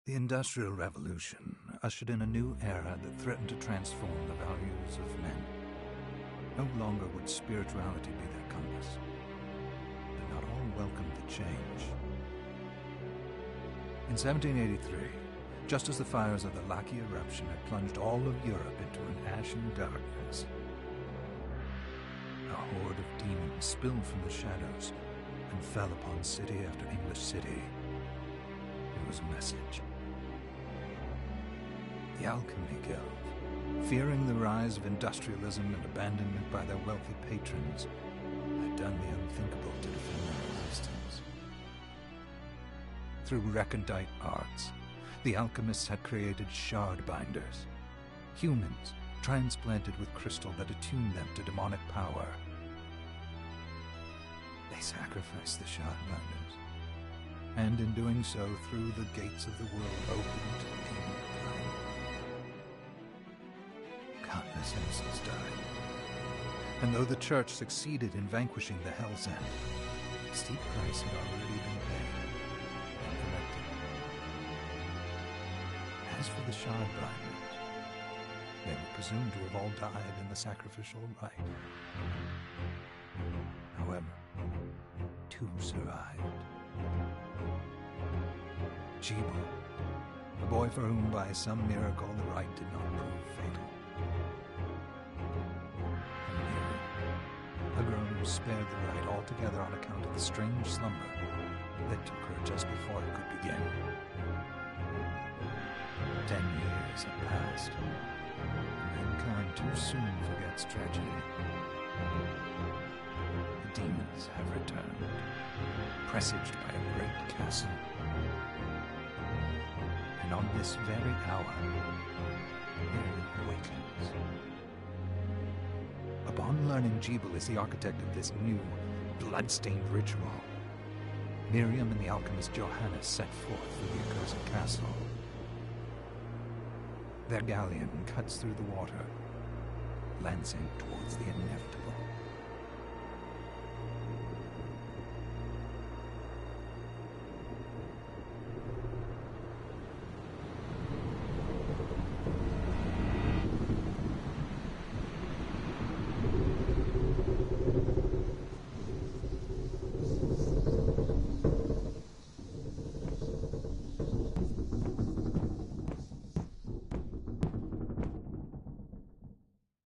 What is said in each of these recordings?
The Industrial Revolution ushered in a new era that threatened to transform the values of men. No longer would spirituality be their compass, but not all welcomed the change. In 1783, just as the fires of the Laki eruption had plunged all of Europe into an ashen darkness, a horde of demons spilled from the shadows and fell upon city after English city. It was a message. The Alchemy Guild, fearing the rise of industrialism and abandonment by their wealthy patrons, had done the unthinkable to defend their existence. Through recondite arts, the alchemists had created shard binders, humans transplanted with crystal that attuned them to demonic power. They sacrificed the shard binders, and in doing so threw the gates of the world open to demon kind. Countless innocents died, and though the Church succeeded in vanquishing the Hell's End, a steep price had already been paid and collected. As for the shard binders, they were presumed to have all died in the sacrificial rite. However, two survived. Jibal, a boy for whom by some miracle the rite did not prove fatal. And Miriam, a girl who was spared the rite altogether on account of the strange slumber that took her just before it could begin. 10 years had passed. Mankind too soon forgets tragedy. The demons have returned, presaged by a great castle. And on this very hour, Miriam awakens. Upon learning Jibal is the architect of this new, bloodstained ritual, Miriam and the alchemist Johannes set forth for the accursed castle. Their galleon cuts through the water, lancing towards the inevitable.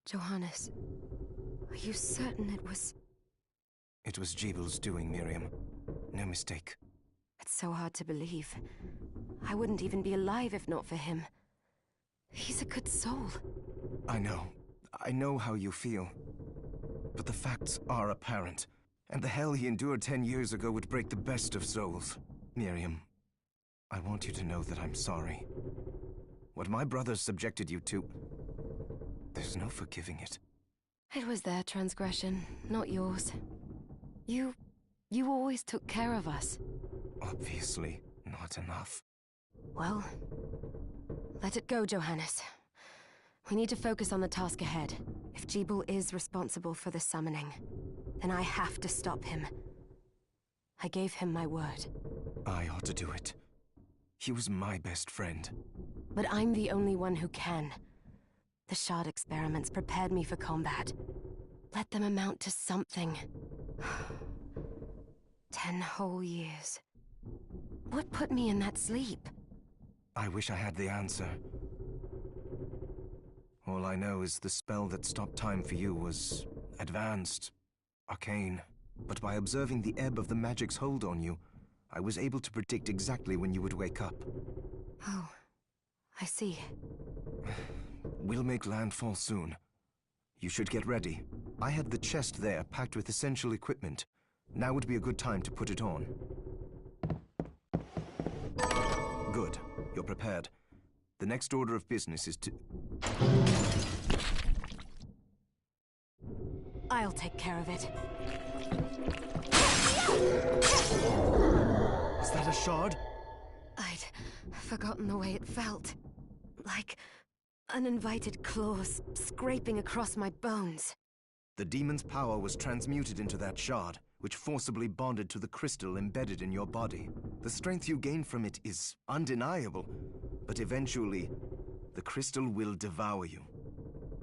Johannes, are you certain it was... It was Jibal's doing, Miriam. No mistake. It's so hard to believe. I wouldn't even be alive if not for him. He's a good soul. I know. I know how you feel. But the facts are apparent. And the hell he endured 10 years ago would break the best of souls. Miriam, I want you to know that I'm sorry. What my brothers subjected you to... there's no forgiving it. It was their transgression, not yours. You always took care of us. Obviously, not enough. Well, let it go, Johannes. We need to focus on the task ahead. If Jibal is responsible for the summoning, then I have to stop him. I gave him my word. I ought to do it. He was my best friend. But I'm the only one who can. The shard experiments prepared me for combat. Let them amount to something. 10 whole years. What put me in that sleep? I wish I had the answer. All I know is the spell that stopped time for you was advanced, arcane. But by observing the ebb of the magic's hold on you, I was able to predict exactly when you would wake up. Oh, I see. We'll make landfall soon. You should get ready. I had the chest there packed with essential equipment. Now would be a good time to put it on. Good. You're prepared. The next order of business is to... I'll take care of it. Is that a shard? I'd forgotten the way it felt. Like uninvited claws scraping across my bones. The demon's power was transmuted into that shard. which forcibly bonded to the crystal embedded in your body. The strength you gain from it is undeniable, but eventually, the crystal will devour you.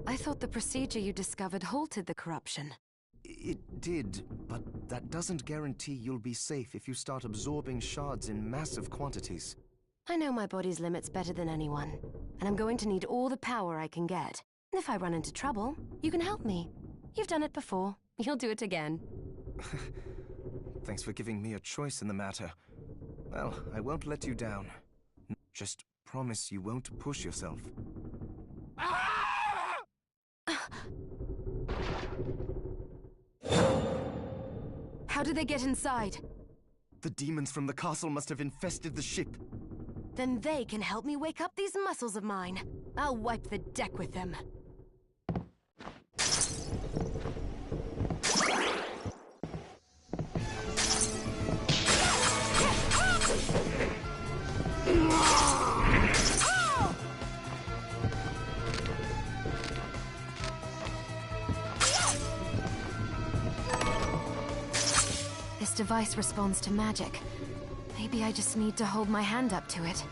I thought the procedure you discovered halted the corruption. It did, but that doesn't guarantee you'll be safe if you start absorbing shards in massive quantities. I know my body's limits better than anyone, and I'm going to need all the power I can get. If I run into trouble, you can help me. You've done it before. You'll do it again. Thanks for giving me a choice in the matter. Well, I won't let you down. Just promise you won't push yourself. How did they get inside? The demons from the castle must have infested the ship. Then they can help me wake up these muscles of mine. I'll wipe the deck with them. This device responds to magic. Maybe I just need to hold my hand up to it.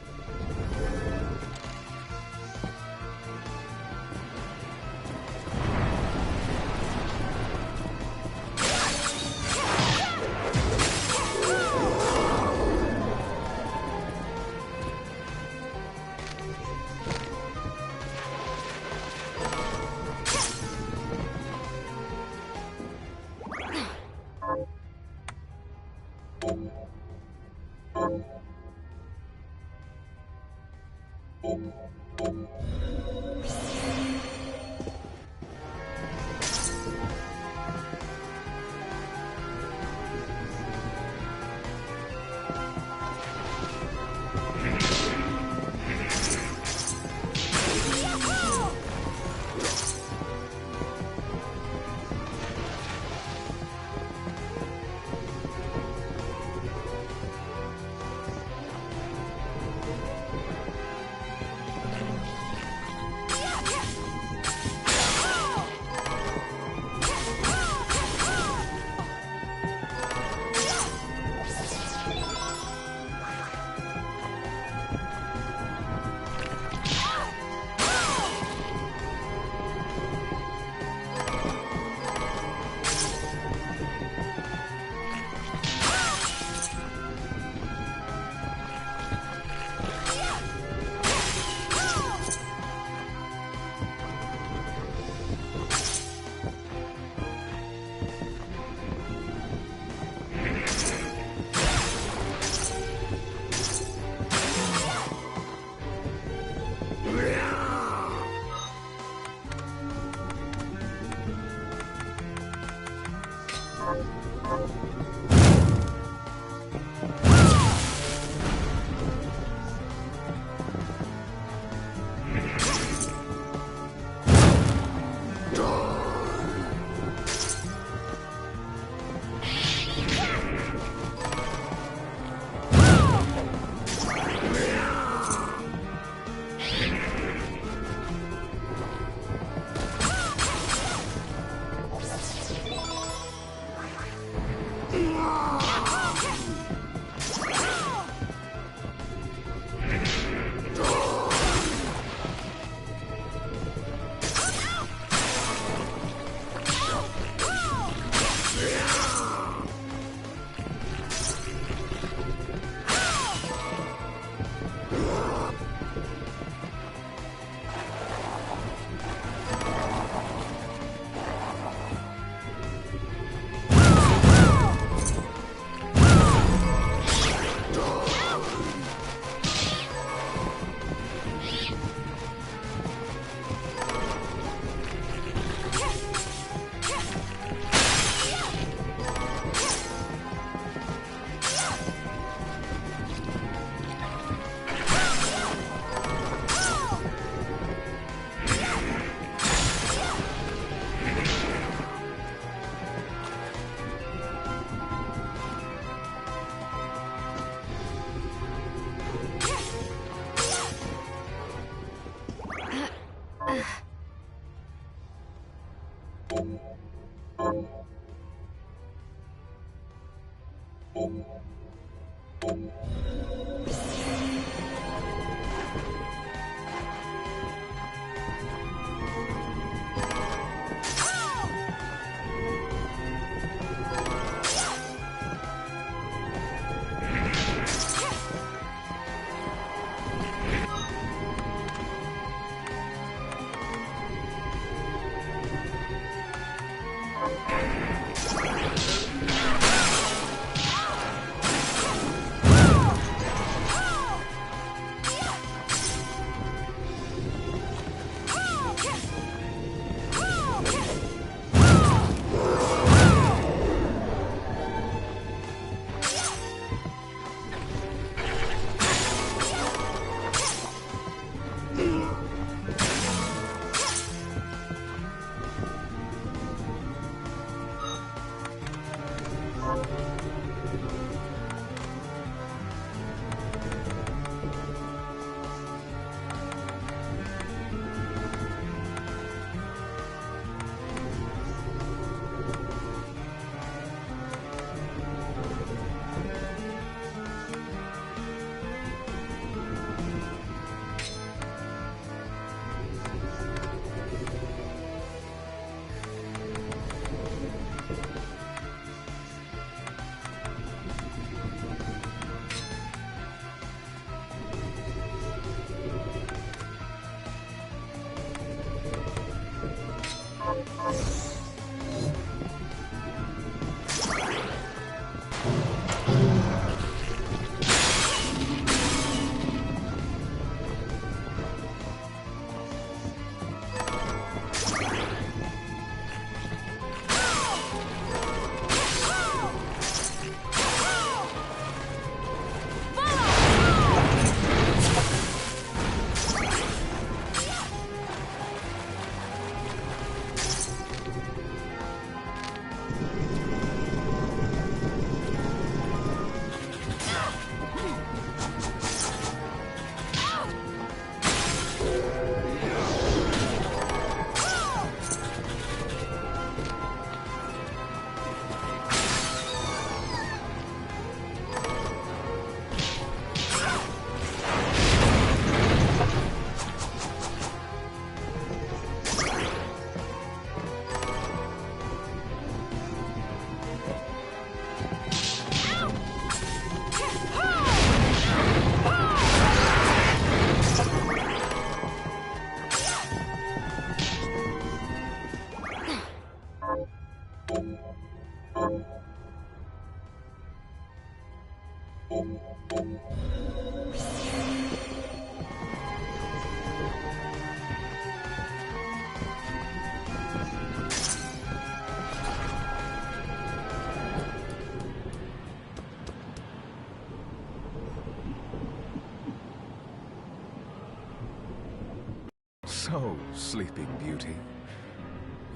So, Sleeping Beauty,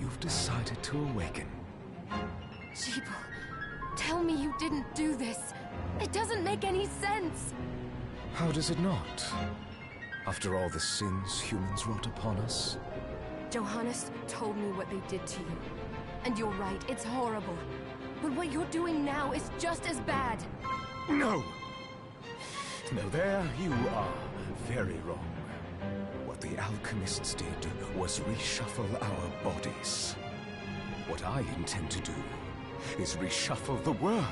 you've decided to awaken. Jeeble, tell me you didn't do this. It doesn't make any sense. How does it not? After all the sins humans wrought upon us? Johannes told me what they did to you. And you're right, it's horrible. But what you're doing now is just as bad. No! No, there you are very wrong. What the alchemists did was reshuffle our bodies. What I intend to do is reshuffle the world.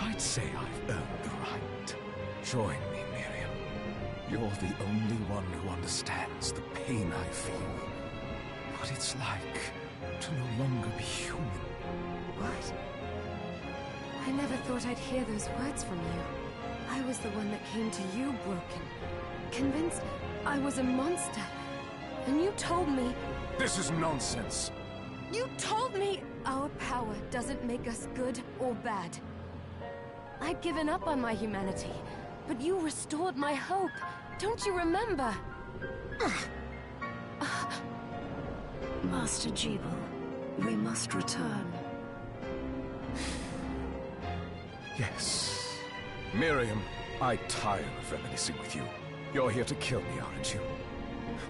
I'd say I've earned the right. Join me, Miriam. You're the only one who understands the pain I feel. What it's like to no longer be human. What? I never thought I'd hear those words from you. I was the one that came to you broken. Convinced I was a monster. And you told me... This is nonsense. You told me our power doesn't make us good or bad. I'd given up on my humanity, but you restored my hope. Don't you remember? Master Jeeble, we must return. Yes. Miriam, I tire of reminiscing with you. You're here to kill me, aren't you?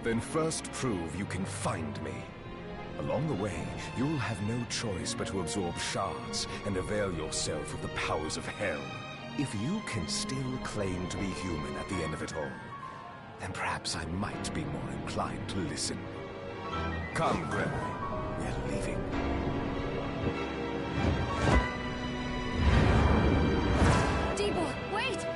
Then first prove you can find me. Along the way, you'll have no choice but to absorb shards and avail yourself of the powers of hell. If you can still claim to be human at the end of it all, then perhaps I might be more inclined to listen. Come, Gregory. We're leaving. Jeeble, wait!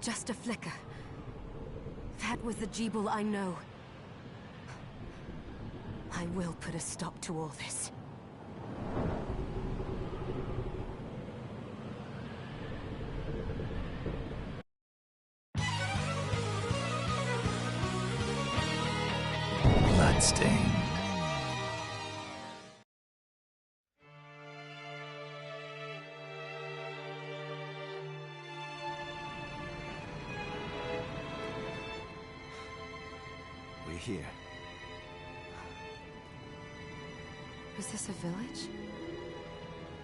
Just a flicker. That was the Jeeble I know. I will put a stop to all this. Bloodstained. We're here. Was this a village?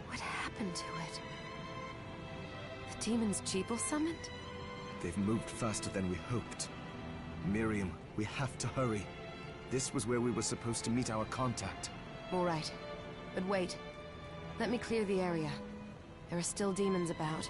What happened to it? The demons Jeeble summoned? They've moved faster than we hoped. Miriam, we have to hurry. This was where we were supposed to meet our contact. All right. But wait. Let me clear the area. There are still demons about.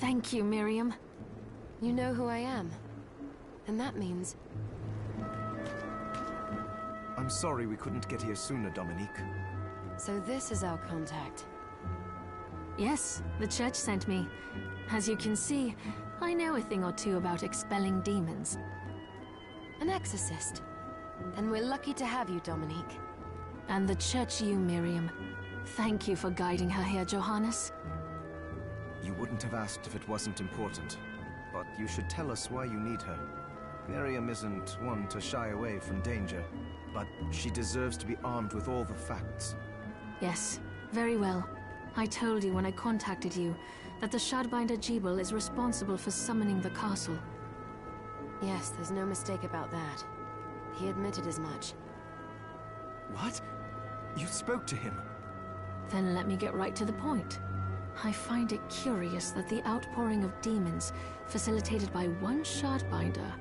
Thank you, Miriam. You know who I am. And that means... I'm sorry we couldn't get here sooner, Dominique. So this is our contact. Yes, the church sent me. As you can see, I know a thing or two about expelling demons. An exorcist. Then we're lucky to have you, Dominique. And the church you, Miriam. Thank you for guiding her here, Johannes. You wouldn't have asked if it wasn't important. But you should tell us why you need her. Miriam isn't one to shy away from danger, but she deserves to be armed with all the facts. Yes, very well. I told you when I contacted you that the Shardbinder Jeeble is responsible for summoning the castle. Yes, there's no mistake about that. He admitted as much. What? You spoke to him? Then let me get right to the point. I find it curious that the outpouring of demons, facilitated by one Shardbinder,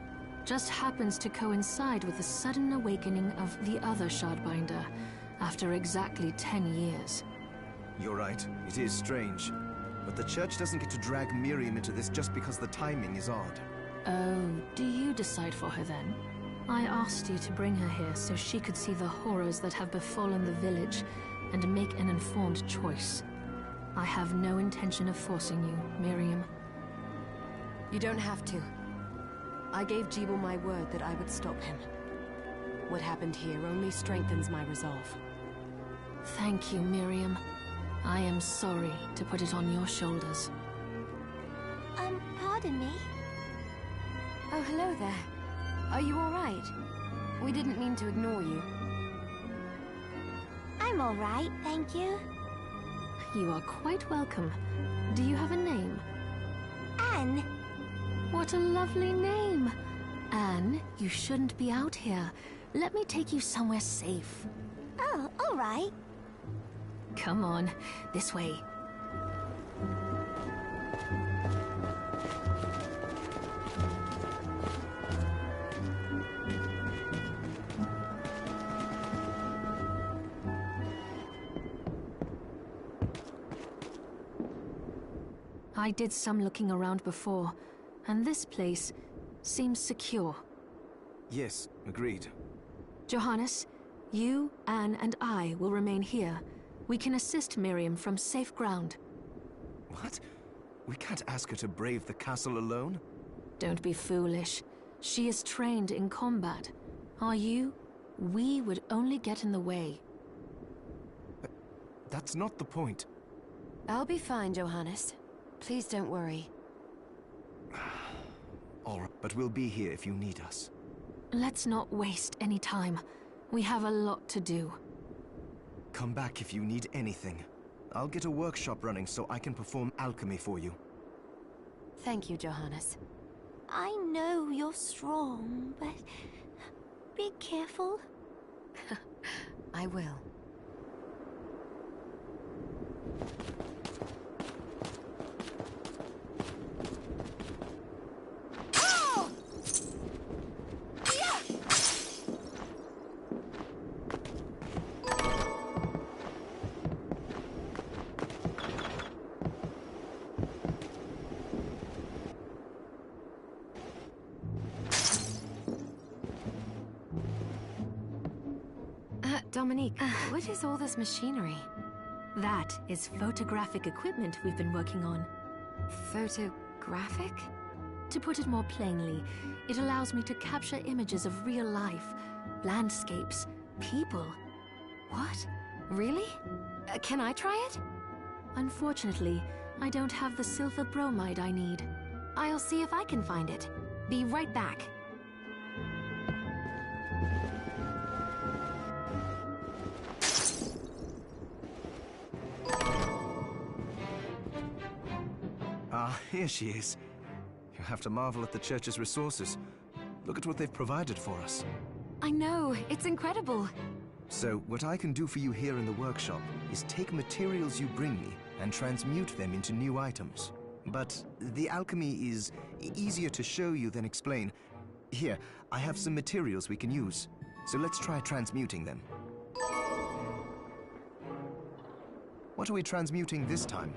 just happens to coincide with the sudden awakening of the other Shardbinder, after exactly 10 years. You're right, it is strange. But the church doesn't get to drag Miriam into this just because the timing is odd. Oh, do you decide for her then? I asked you to bring her here so she could see the horrors that have befallen the village and make an informed choice. I have no intention of forcing you, Miriam. You don't have to. I gave Jeeble my word that I would stop him. What happened here only strengthens my resolve. Thank you, Miriam. I am sorry to put it on your shoulders. Pardon me? Oh, hello there. Are you all right? We didn't mean to ignore you. I'm all right, thank you. You are quite welcome. Do you have a name? Anne. What a lovely name. Anne, you shouldn't be out here. Let me take you somewhere safe. Oh, all right. Come on, this way. I did some looking around before, and this place seems secure. Yes, agreed. Johannes, you, Anne, and I will remain here. We can assist Miriam from safe ground. What? We can't ask her to brave the castle alone? Don't be foolish. She is trained in combat. Are you? We would only get in the way. That's not the point. I'll be fine, Johannes. Please don't worry. All right, but we'll be here if you need us. Let's not waste any time. We have a lot to do. Come back if you need anything. I'll get a workshop running so I can perform alchemy for you. Thank you, Johannes. I know you're strong, but be careful. I will. Dominique, what is all this machinery? That is photographic equipment we've been working on. Photographic? To put it more plainly, it allows me to capture images of real life, landscapes, people. What? Really? Can I try it? Unfortunately, I don't have the silver bromide I need. I'll see if I can find it. Be right back. Ah, here she is. You have to marvel at the church's resources. Look at what they've provided for us. I know, it's incredible. So, what I can do for you here in the workshop is take materials you bring me and transmute them into new items. But the alchemy is easier to show you than explain. Here, I have some materials we can use. So let's try transmuting them. What are we transmuting this time?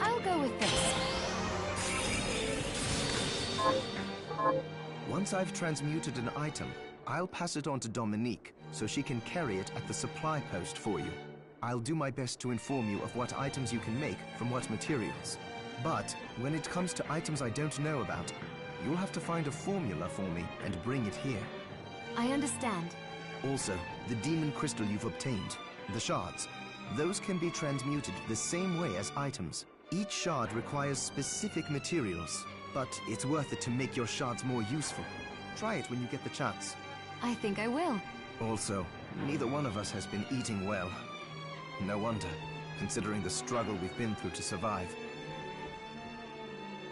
I'll go with this. Once I've transmuted an item, I'll pass it on to Dominique so she can carry it at the supply post for you. I'll do my best to inform you of what items you can make from what materials. But when it comes to items I don't know about, you'll have to find a formula for me and bring it here. I understand. Also, the demon crystal you've obtained, the shards, those can be transmuted the same way as items. Each shard requires specific materials, but it's worth it to make your shards more useful. Try it when you get the chance. I think I will. Also, neither one of us has been eating well. No wonder, considering the struggle we've been through to survive.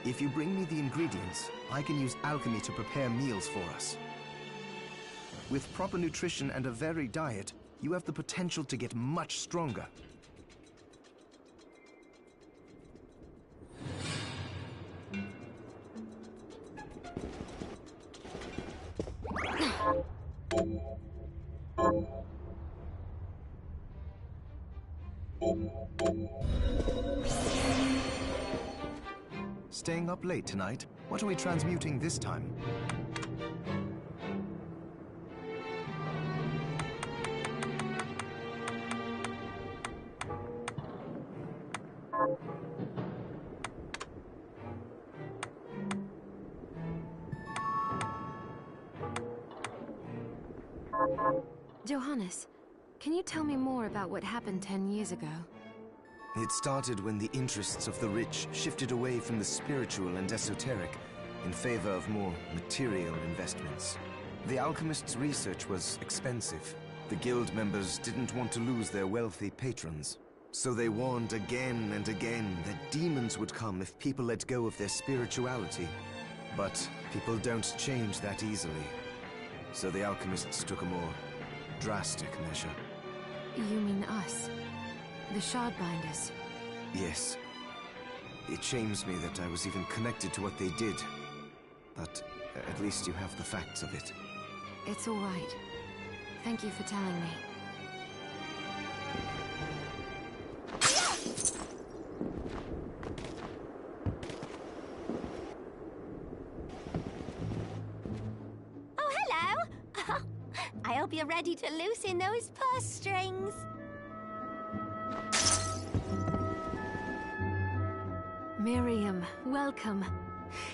If you bring me the ingredients, I can use alchemy to prepare meals for us. With proper nutrition and a varied diet, you have the potential to get much stronger. Staying up late tonight? What are we transmuting this time? Johannes, can you tell me more about what happened 10 years ago? It started when the interests of the rich shifted away from the spiritual and esoteric in favor of more material investments. The alchemist's research was expensive, The guild members didn't want to lose their wealthy patrons, so they warned again and again that demons would come if people let go of their spirituality. But people don't change that easily, so the alchemists took a more drastic measure. You mean us? The Shardbinders? Yes. It shames me that I was even connected to what they did, but at least you have the facts of it. It's all right. Thank you for telling me. Oh, hello! I hope you're ready to loosen those purse strings. Miriam, welcome.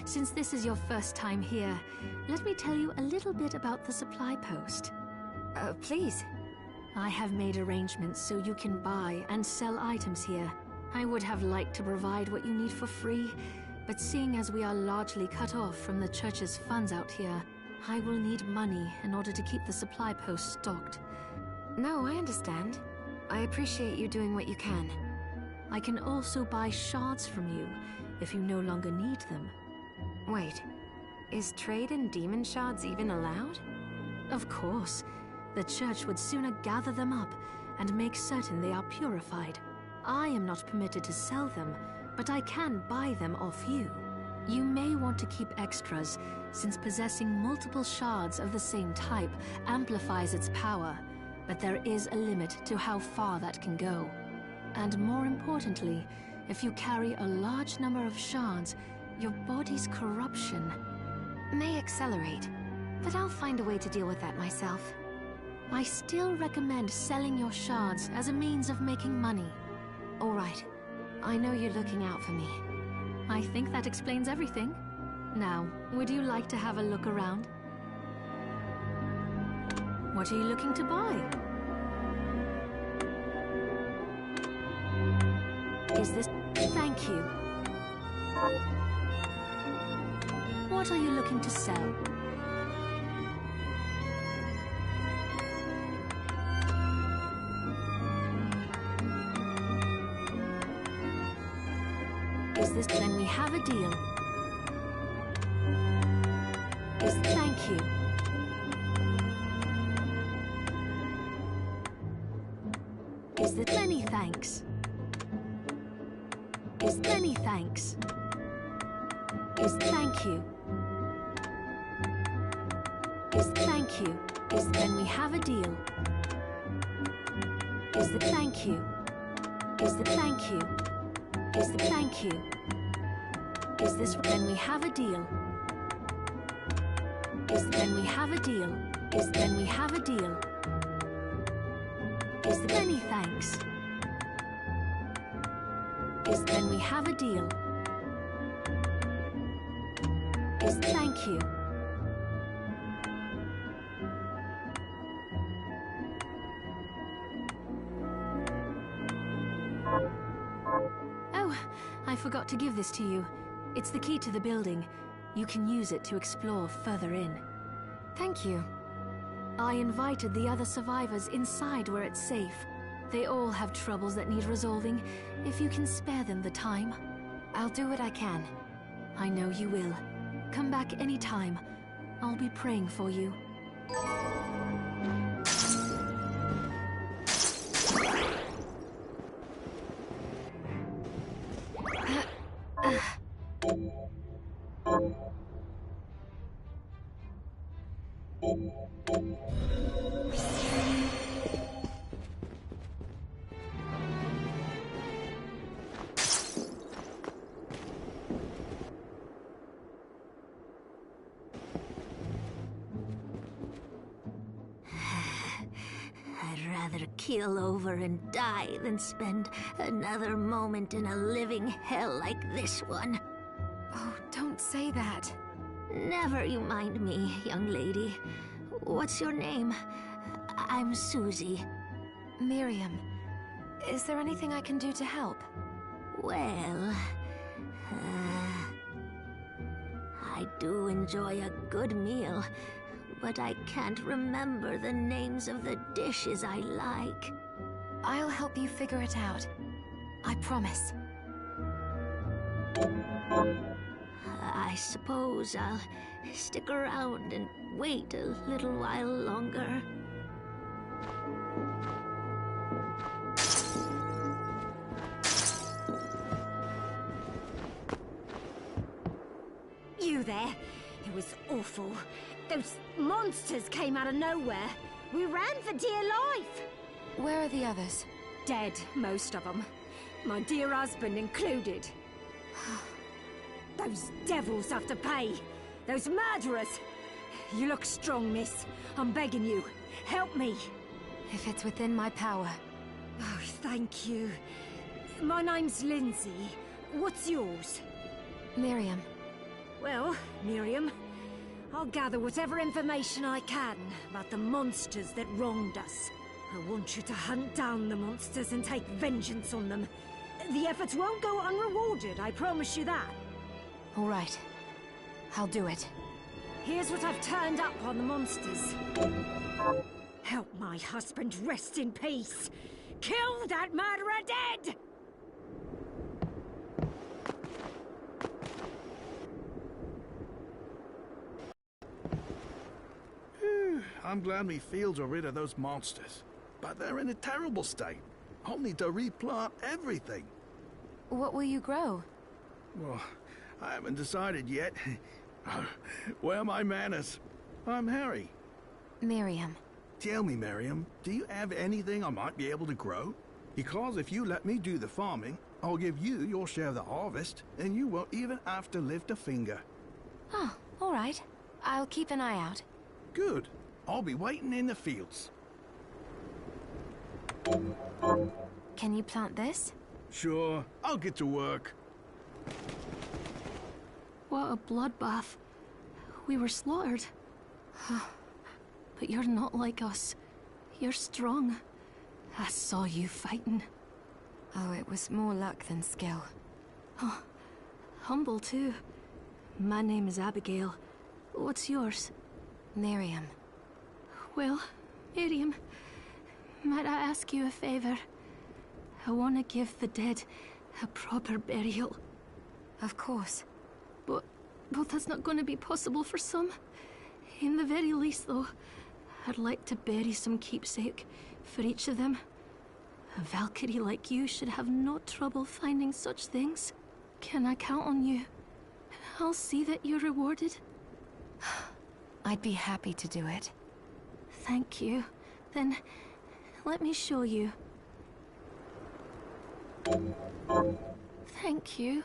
Since this is your first time here, let me tell you a little bit about the supply post. Please. I have made arrangements so you can buy and sell items here. I would have liked to provide what you need for free, but seeing as we are largely cut off from the church's funds out here, I will need money in order to keep the supply post stocked. No, I understand. I appreciate you doing what you can. I can also buy shards from you, if you no longer need them. Wait, is trade in demon shards even allowed? Of course. The church would sooner gather them up and make certain they are purified. I am not permitted to sell them, but I can buy them off you. You may want to keep extras, since possessing multiple shards of the same type amplifies its power, but there is a limit to how far that can go. And more importantly, if you carry a large number of shards, your body's corruption may accelerate, but I'll find a way to deal with that myself. I still recommend selling your shards as a means of making money. All right. I know you're looking out for me. I think that explains everything. Now, would you like to have a look around? What are you looking to buy? Is this... Thank you. What are you looking to sell? Is this... Then we have a deal. Is... Thank you. Is this... Many thanks. Is... Many thanks. Is... Thank you. Is... Thank you. Is... Then we have a deal. Is the... Thank you. Is the... Thank you. Is the... Thank you. Is this... Then we have a deal. Is... Then we have a deal. Is... Then we have a deal. Is the... Many thanks. Is... Then we have a deal. Is... Thank you. Oh, I forgot to give this to you. It's the key to the building. You can use it to explore further in. Thank you. I invited the other survivors inside where it's safe. They all have troubles that need resolving, if you can spare them the time. I'll do what I can. I know you will. Come back anytime. I'll be praying for you. Keel over and die than spend another moment in a living hell like this one. Oh, don't say that. Never you mind me, young lady. What's your name? I'm Susie. Miriam. Is there anything I can do to help? Well... I do enjoy a good meal, but I can't remember the names of the dishes I like. I'll help you figure it out. I promise. I suppose I'll stick around and wait a little while longer. You there? It was awful. Those monsters came out of nowhere. We ran for dear life. Where are the others? Dead, most of them. My dear husband included. Those devils have to pay. Those murderers. You look strong, miss. I'm begging you. Help me. If it's within my power. Oh, thank you. My name's Lindsay. What's yours? Miriam. Well, Miriam, I'll gather whatever information I can about the monsters that wronged us. I want you to hunt down the monsters and take vengeance on them. The efforts won't go unrewarded, I promise you that. All right. I'll do it. Here's what I've turned up on the monsters. Help my husband rest in peace. Kill that murderer dead! I'm glad me fields are rid of those monsters. But they're in a terrible state. I'll need to replant everything. What will you grow? Well, I haven't decided yet. Where are my manners? I'm Harry. Miriam. Tell me, Miriam, do you have anything I might be able to grow? Because if you let me do the farming, I'll give you your share of the harvest, and you won't even have to lift a finger. Oh, all right. I'll keep an eye out. Good. I'll be waiting in the fields. Can you plant this? Sure, I'll get to work. What a bloodbath. We were slaughtered. But you're not like us. You're strong. I saw you fighting. Oh, it was more luck than skill. Oh, humble too. My name is Abigail. What's yours? Miriam. Well, Miriam, might I ask you a favor? I want to give the dead a proper burial. Of course. But that's not going to be possible for some. In the very least, though, I'd like to bury some keepsake for each of them. A Valkyrie like you should have no trouble finding such things. Can I count on you? I'll see that you're rewarded. I'd be happy to do it. Thank you. Then, let me show you. Thank you.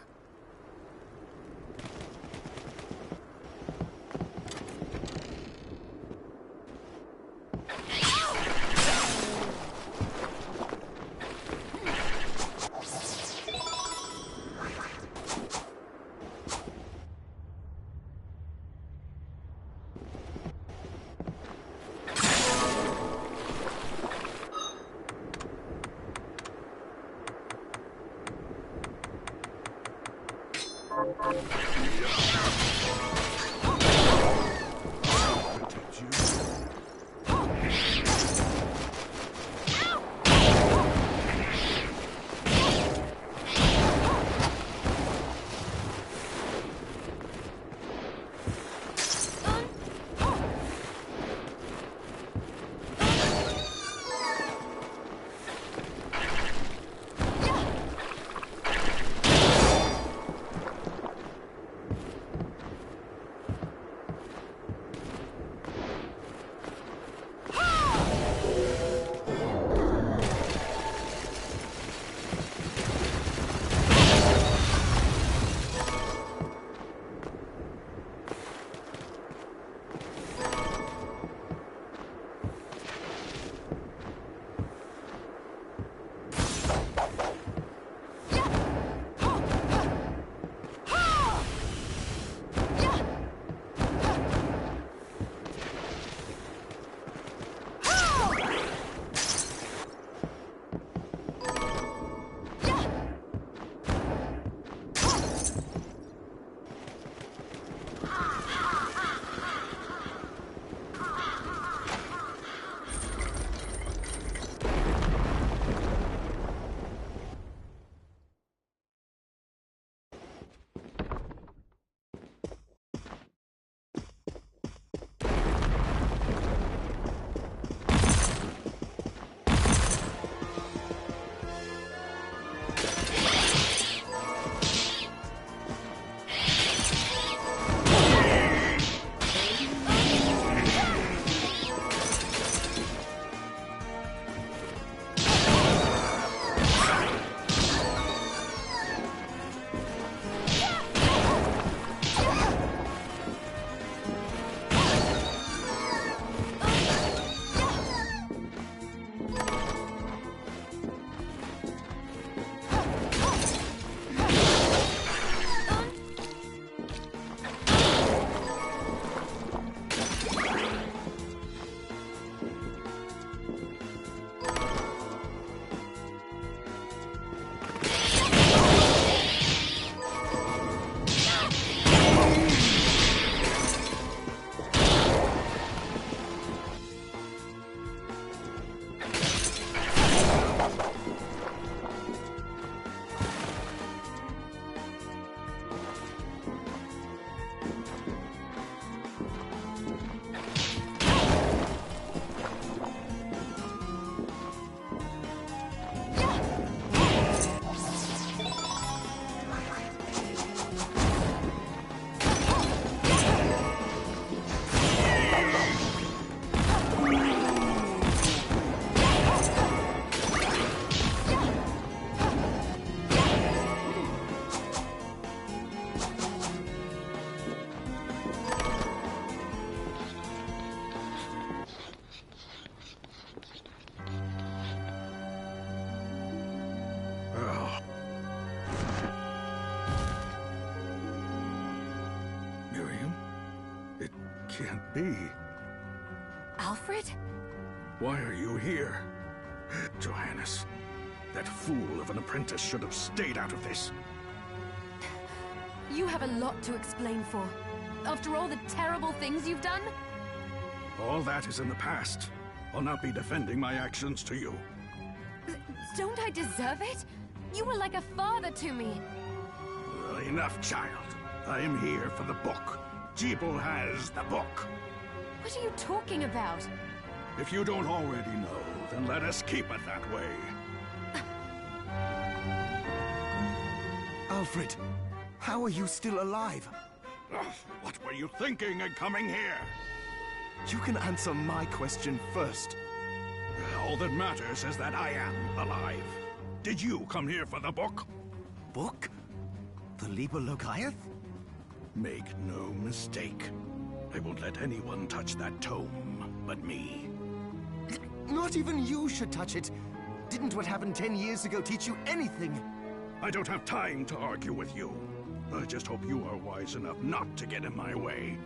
can't be. Alfred? Why are you here? Johannes, that fool of an apprentice should have stayed out of this. You have a lot to explain for. After all the terrible things you've done? All that is in the past. I'll not be defending my actions to you. Don't I deserve it? You were like a father to me. Enough, child. I am here for the book. Jebel has the book. What are you talking about? If you don't already know, then let us keep it that way. Alfred, how are you still alive? Ugh, what were you thinking in coming here? You can answer my question first. All that matters is that I am alive. Did you come here for the book? Book? The Liber Logaeth? Make no mistake. I won't let anyone touch that tome but me. Not even you should touch it. Didn't what happened 10 years ago teach you anything? I don't have time to argue with you. I just hope you are wise enough not to get in my way.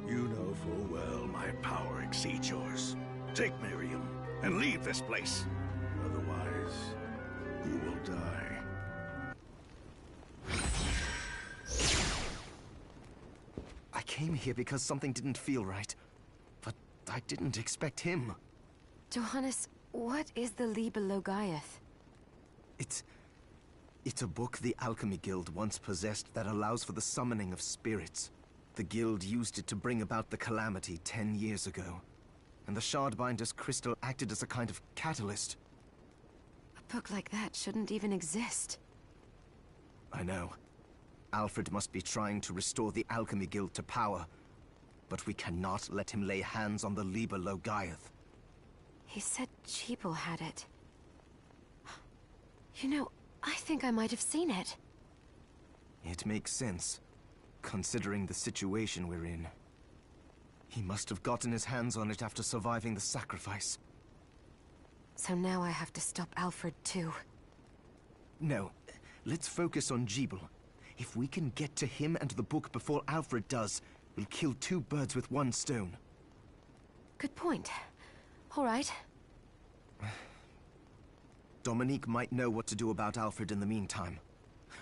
You know full well my power exceeds yours. Take Miriam and leave this place. Otherwise, you will die. I came here because something didn't feel right. But I didn't expect him. Johannes, what is the Liber Logaeth? It's a book the Alchemy Guild once possessed that allows for the summoning of spirits. The Guild used it to bring about the calamity 10 years ago. And the Shardbinder's crystal acted as a kind of catalyst. A book like that shouldn't even exist. I know. Alfred must be trying to restore the Alchemy Guild to power. But we cannot let him lay hands on the Liber Logaeth. He said Jebel had it. You know, I think I might have seen it. It makes sense, considering the situation we're in. He must have gotten his hands on it after surviving the sacrifice. So now I have to stop Alfred too. No, let's focus on Jebel. If we can get to him and the book before Alfred does, we'll kill two birds with one stone. Good point. All right. Dominique might know what to do about Alfred in the meantime.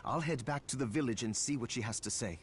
I'll head back to the village and see what she has to say.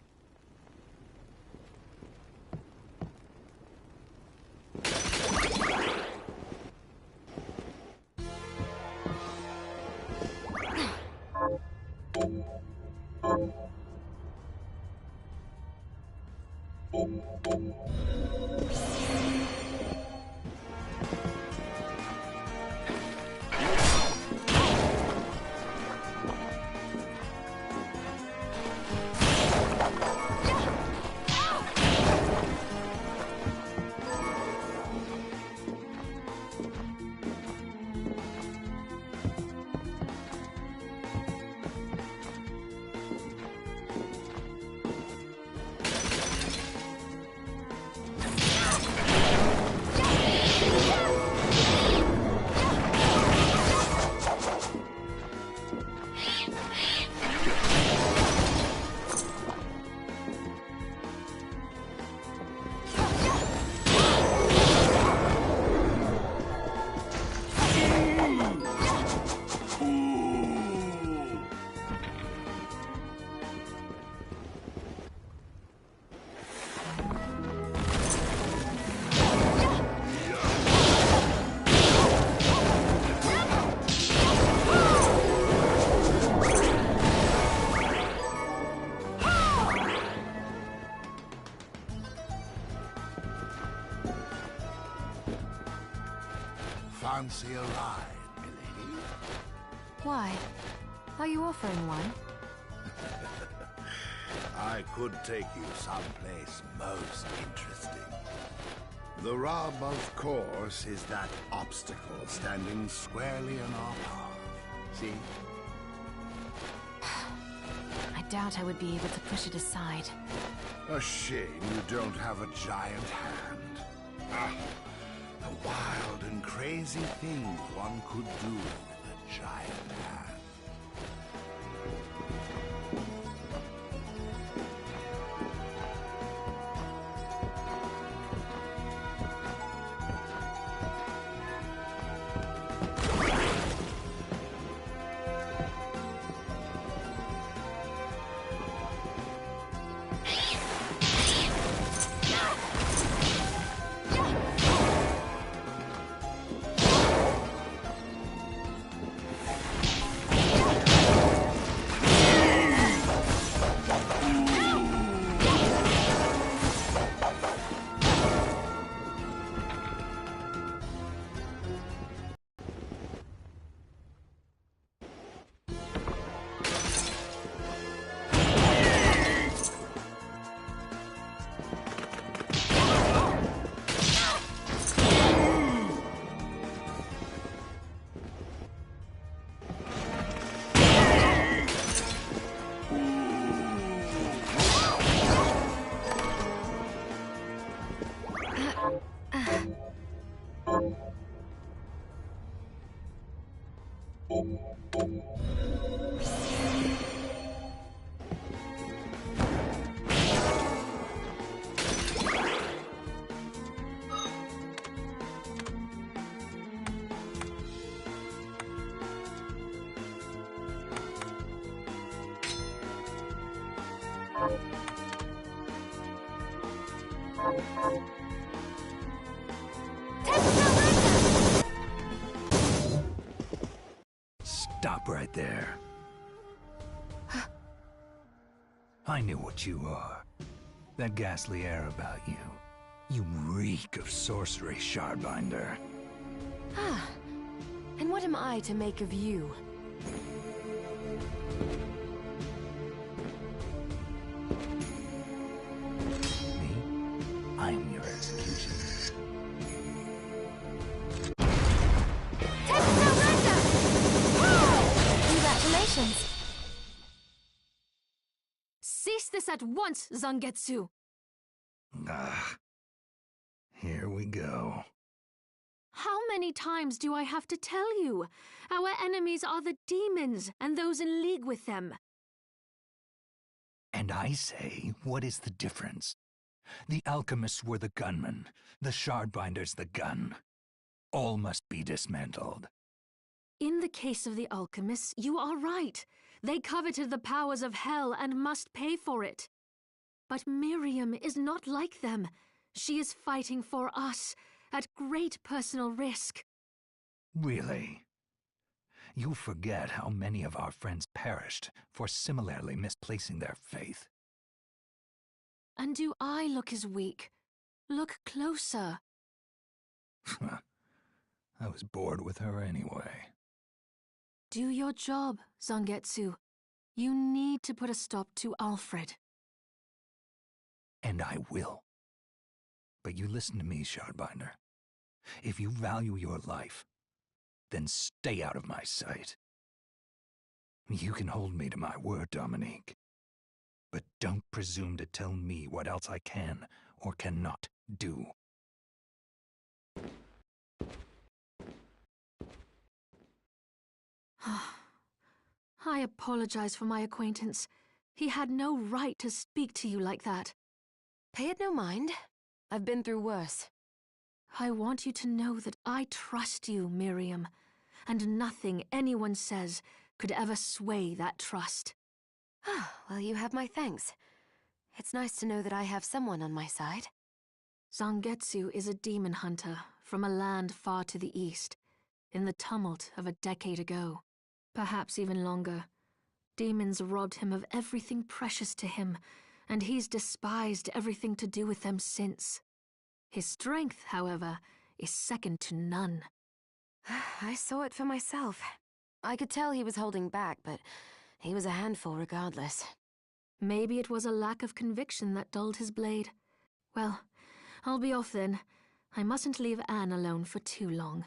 Fancy a ride, milady? Why? Are you offering one? I could take you someplace most interesting. The rub, of course, is that obstacle standing squarely in our path. See? I doubt I would be able to push it aside. A shame you don't have a giant hand. Ah, the wild and crazy things one could do with a giant hand. Stop right there. I knew what you are. That ghastly air about you. You reek of sorcery, Shardbinder. Ah, and what am I to make of you? Me? I am your execution. Congratulations! Cease this at once, Zangetsu! Ah. Here we go. How many times do I have to tell you? Our enemies are the demons, and those in league with them. And I say, what is the difference? The alchemists were the gunmen, the Shardbinders the gun. All must be dismantled. In the case of the alchemists, you are right. They coveted the powers of hell and must pay for it. But Miriam is not like them. She is fighting for us, at great personal risk. Really? You forget how many of our friends perished for similarly misplacing their faith. And do I look as weak? Look closer. I was bored with her anyway. Do your job, Zangetsu. You need to put a stop to Alfred. And I will. But you listen to me, Shardbinder. If you value your life, then stay out of my sight. You can hold me to my word, Dominique. But don't presume to tell me what else I can or cannot do. I apologize for my acquaintance. He had no right to speak to you like that. Pay it no mind. I've been through worse. I want you to know that I trust you, Miriam, and nothing anyone says could ever sway that trust. Well, you have my thanks. It's nice to know that I have someone on my side. Zangetsu is a demon hunter from a land far to the east, in the tumult of a decade ago, perhaps even longer. Demons robbed him of everything precious to him, and he's despised everything to do with them since. His strength, however, is second to none. I saw it for myself. I could tell he was holding back, but he was a handful regardless. Maybe it was a lack of conviction that dulled his blade. Well, I'll be off then. I mustn't leave Anne alone for too long.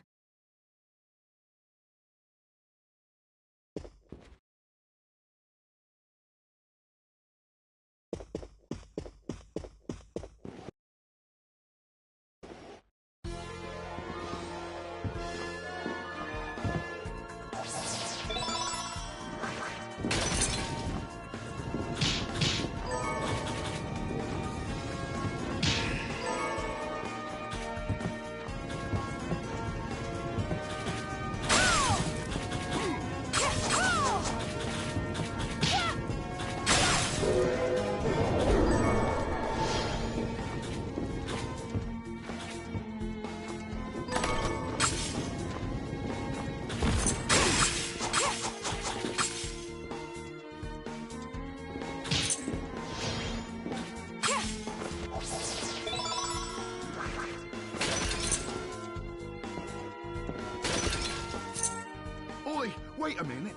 Wait a minute.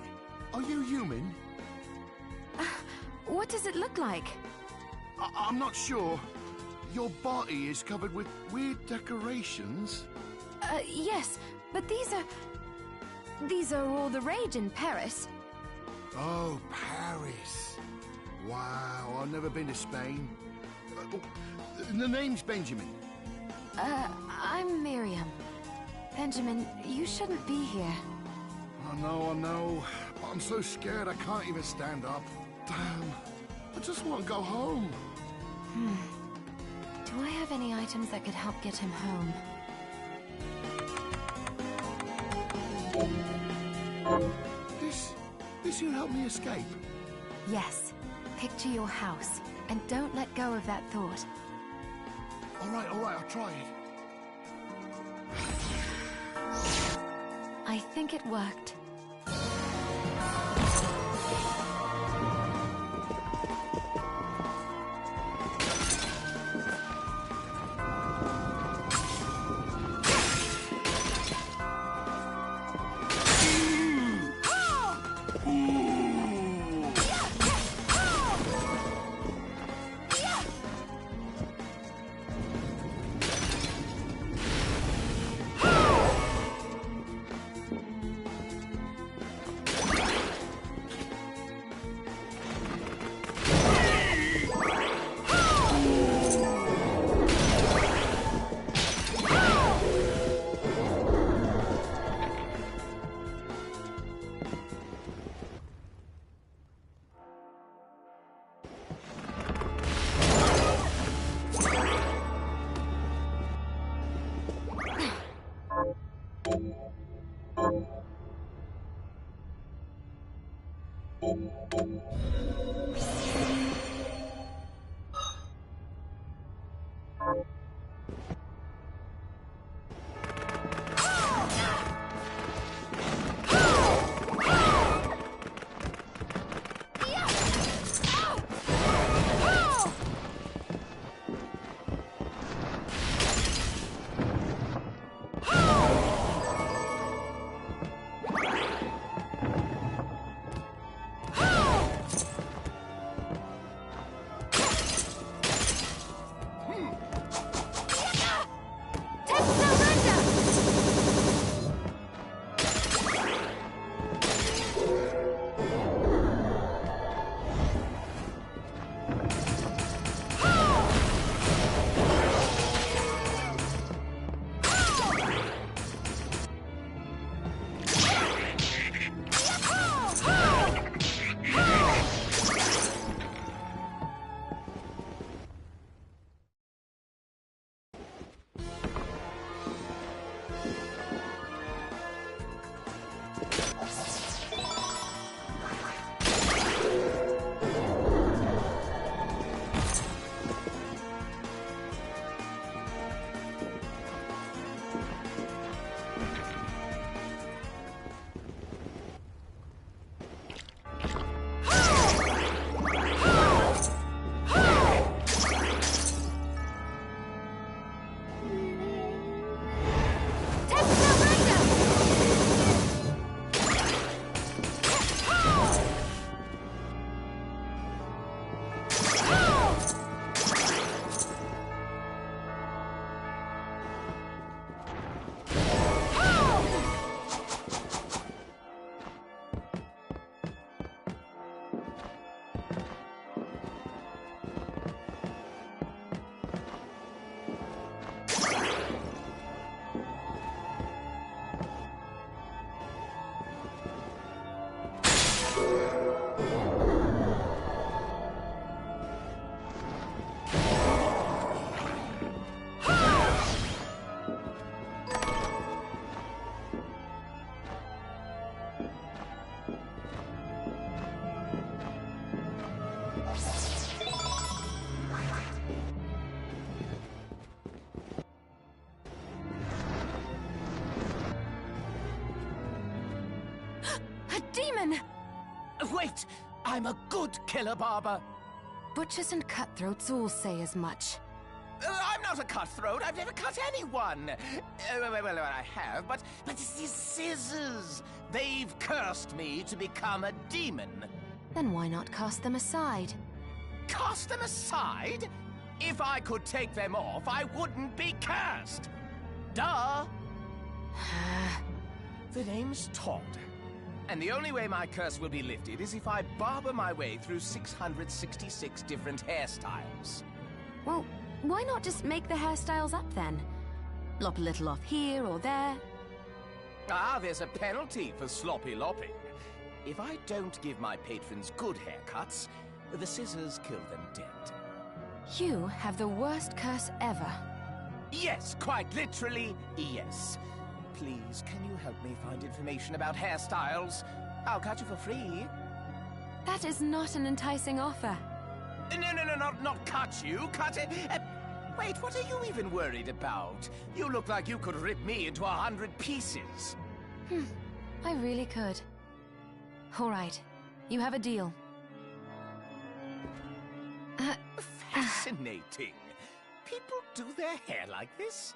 Are you human? What does it look like? I'm not sure. Your body is covered with weird decorations. Yes, but these are all the rage in Paris. Oh, Paris. Wow, I've never been to Spain. The name's Benjamin. I'm Miriam. Benjamin, you shouldn't be here. I know. But I'm so scared I can't even stand up. Damn. I just want to go home. Do I have any items that could help get him home? This will help me escape. Yes. Picture your house, and don't let go of that thought. All right, I'll try it. I think it worked. Wait! I'm a good killer, Barber! Butchers and cutthroats all say as much. I'm not a cutthroat. I've never cut anyone. Well, I have, but these scissors. They've cursed me to become a demon. Then why not cast them aside? Cast them aside? If I could take them off, I wouldn't be cursed. Duh! The name's Todd. And the only way my curse will be lifted is if I barber my way through 666 different hairstyles. Well, why not just make the hairstyles up then? Lop a little off here or there. Ah, there's a penalty for sloppy lopping. If I don't give my patrons good haircuts, the scissors kill them dead. You have the worst curse ever. Yes, quite literally, yes. Please, can you help me find information about hairstyles? I'll cut you for free. That is not an enticing offer. No, not cut you, cut it. Wait, what are you even worried about? You look like you could rip me into 100 pieces. I really could. All right, you have a deal. Fascinating. People do their hair like this?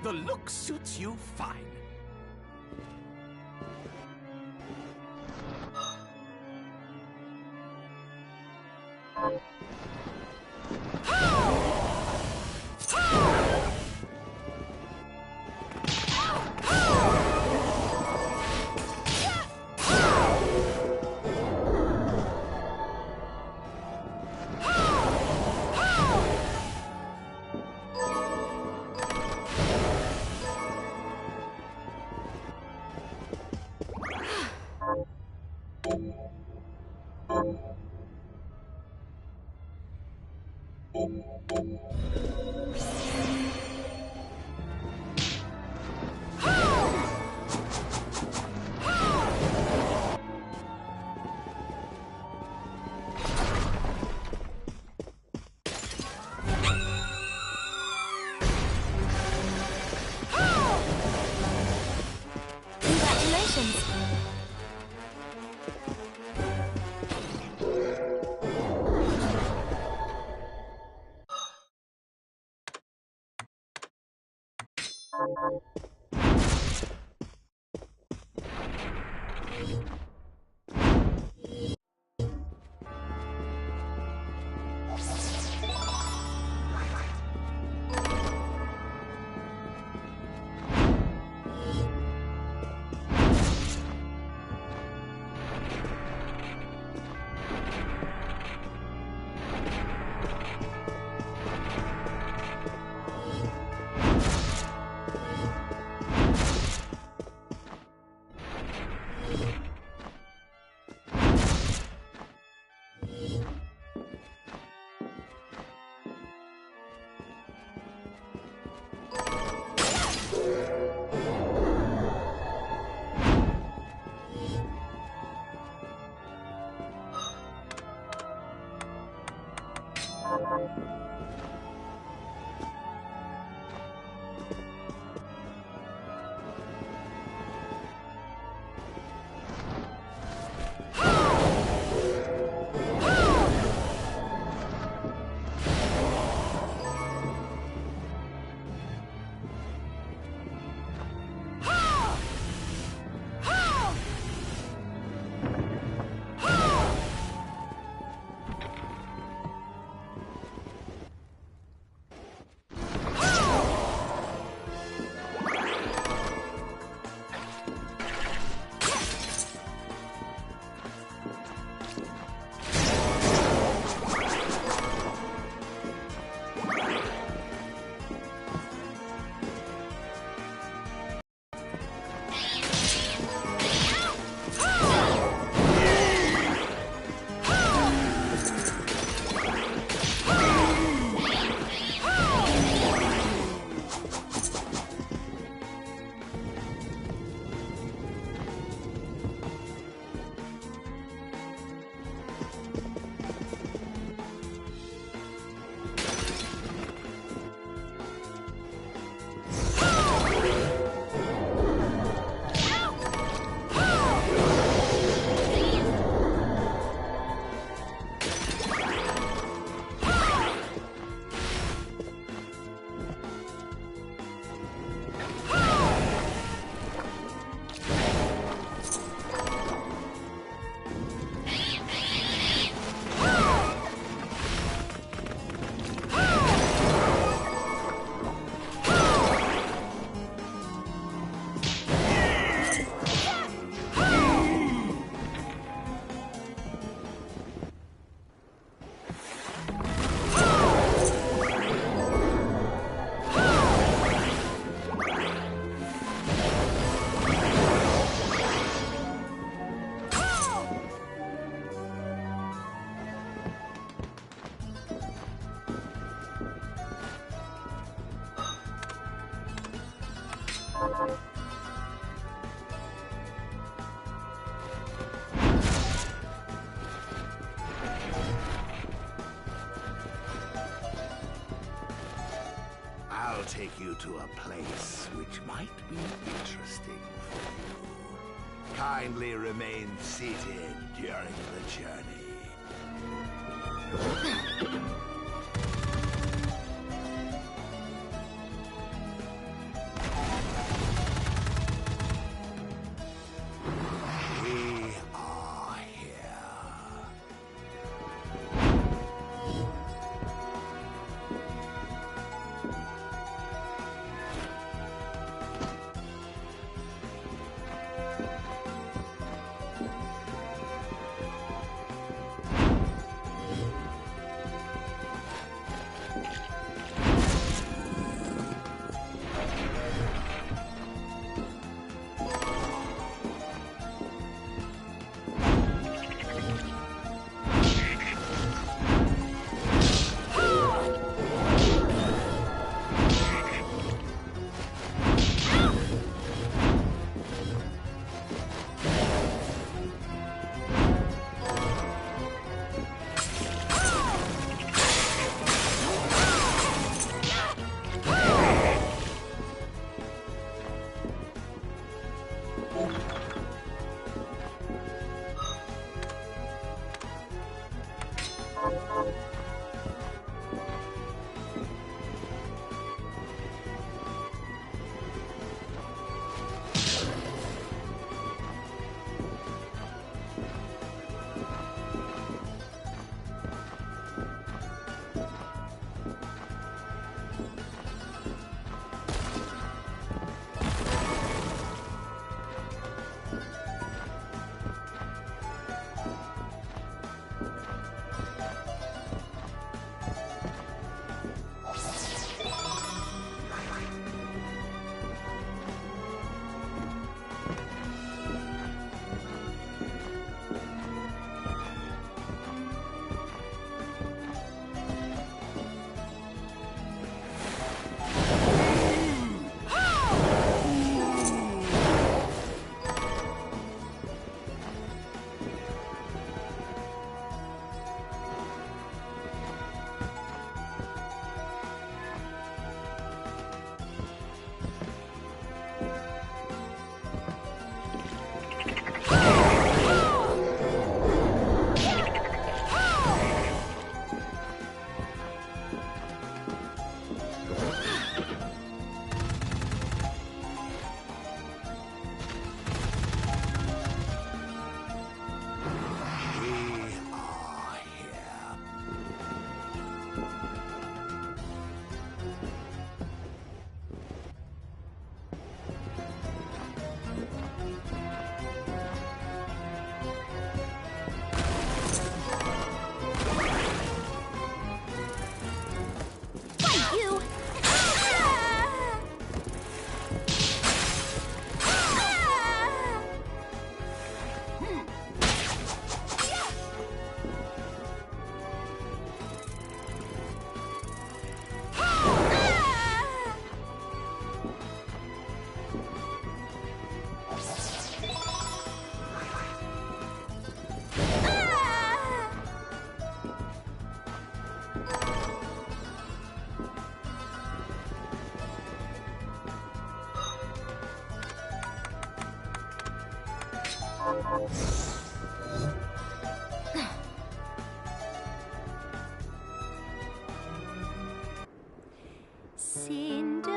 The look suits you fine. Congratulations! I'll take you to a place which might be interesting for you. Kindly remain seated during the journey. We are here. Cinder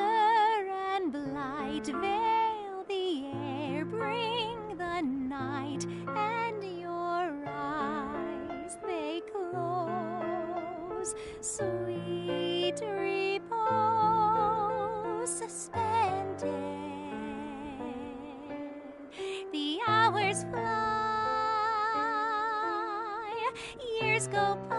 and blight veil the air, bring the night, and your eyes they close. Sweet repose suspended, the hours fly, years go by.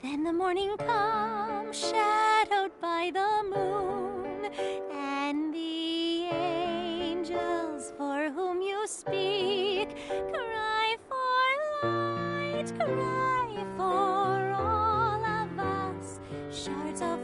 Then the morning comes, shadowed by the moon, and the angels for whom you speak cry for light, cry for all of us, shards of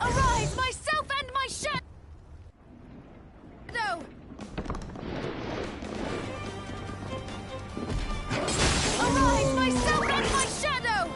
Arise, myself and my shadow! Arise, myself and my shadow!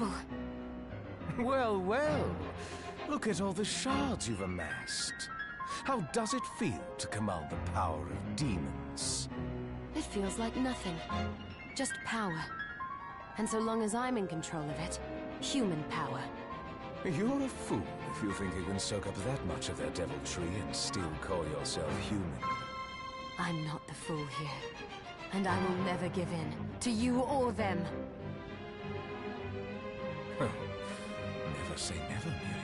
Jibble. Well, well. Look at all the shards you've amassed. How does it feel to command the power of demons? It feels like nothing. Just power. And so long as I'm in control of it, human power. You're a fool if you think you can soak up that much of their deviltry and still call yourself human. I'm not the fool here. And I will never give in, to you or them. Never say never, Miriam.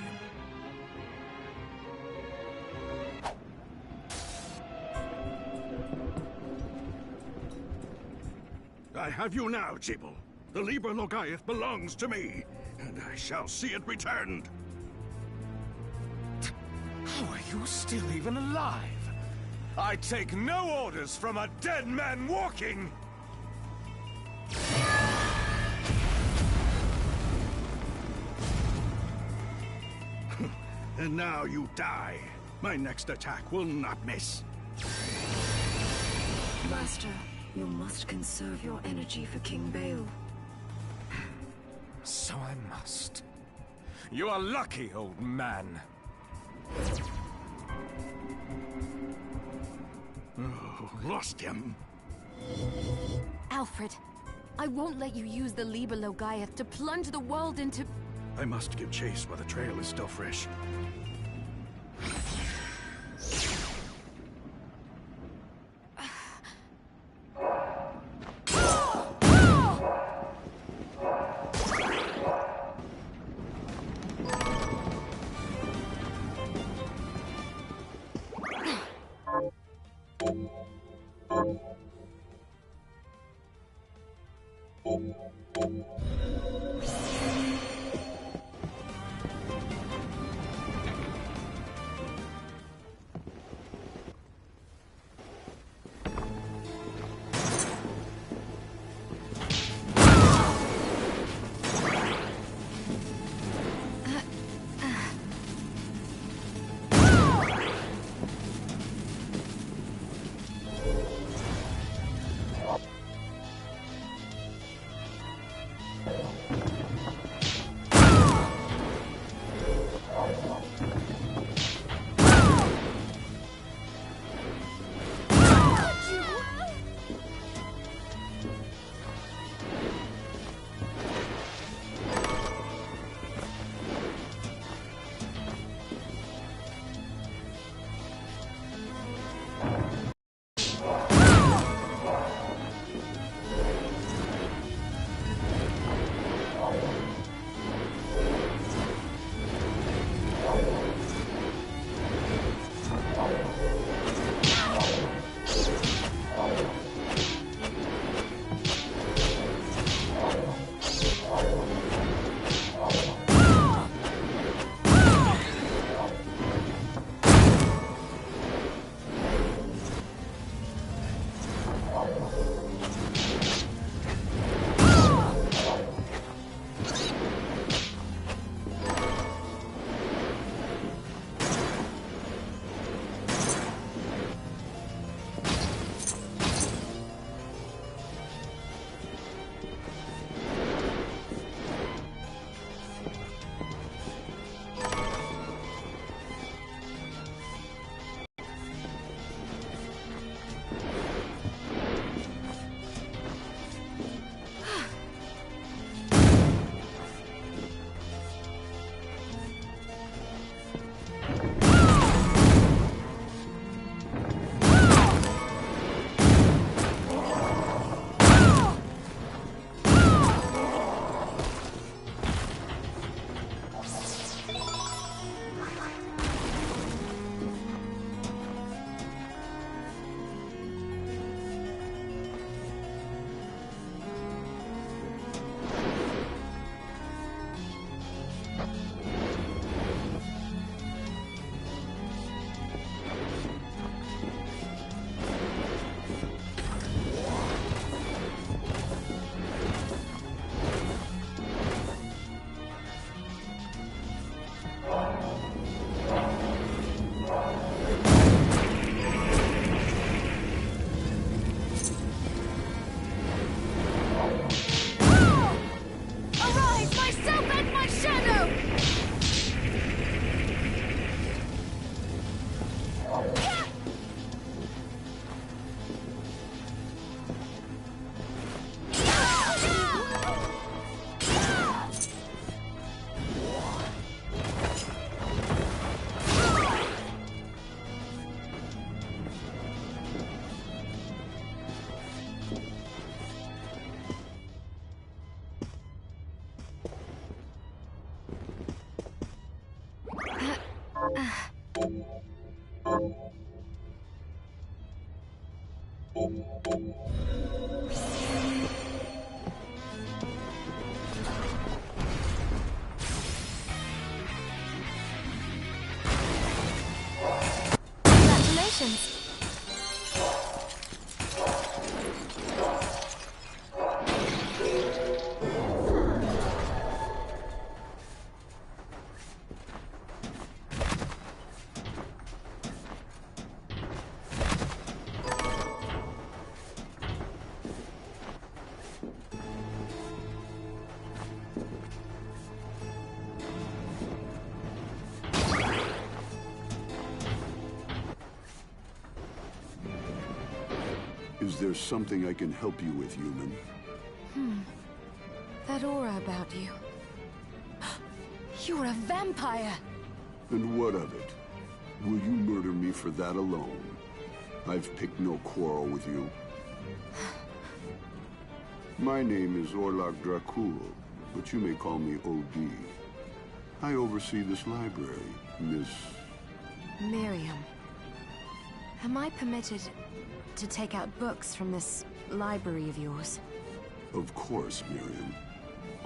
I have you now, Jibble. The Liber Logaeth belongs to me, and I shall see it returned. How are you still even alive? I take no orders from a dead man walking! And now you die. My next attack will not miss. Master, you must conserve your energy for King Bale. So I must. You are lucky, old man. Oh, lost him. Alfred, I won't let you use the Liber Logaeth to plunge the world into... I must give chase while the trail is still fresh. Congratulations. Is there something I can help you with, human? That aura about you. You're a vampire! And what of it? Will you murder me for that alone? I've picked no quarrel with you. My name is Orlok Dracul, but you may call me O.D. I oversee this library, Miss... Miriam. Am I permitted to take out books from this library of yours? Of course, Miriam.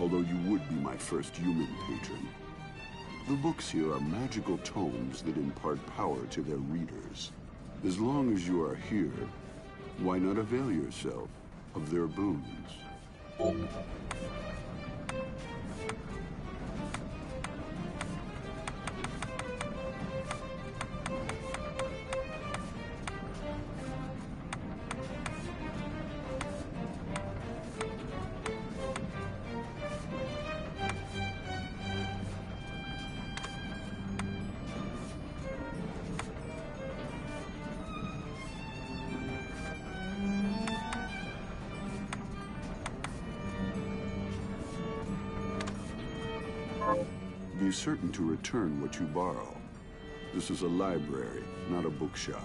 Although you would be my first human patron. The books here are magical tomes that impart power to their readers. As long as you are here, why not avail yourself of their boons? Be certain to return what you borrow. This is a library, not a bookshop.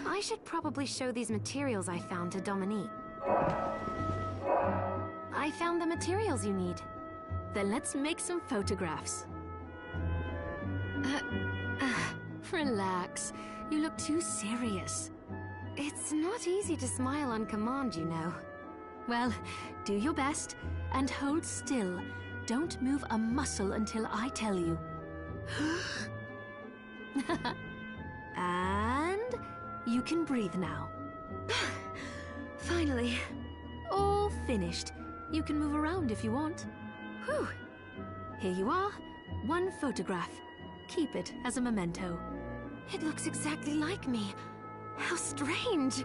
I should probably show these materials I found to Dominique. I found the materials you need. Then let's make some photographs. Relax. You look too serious. It's not easy to smile on command, you know. Well, do your best and hold still. Don't move a muscle until I tell you. And you can breathe now. Finally. All finished. You can move around if you want. Whew. Here you are. One photograph. Keep it as a memento. It looks exactly like me. How strange.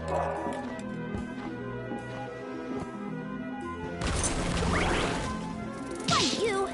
Fight you!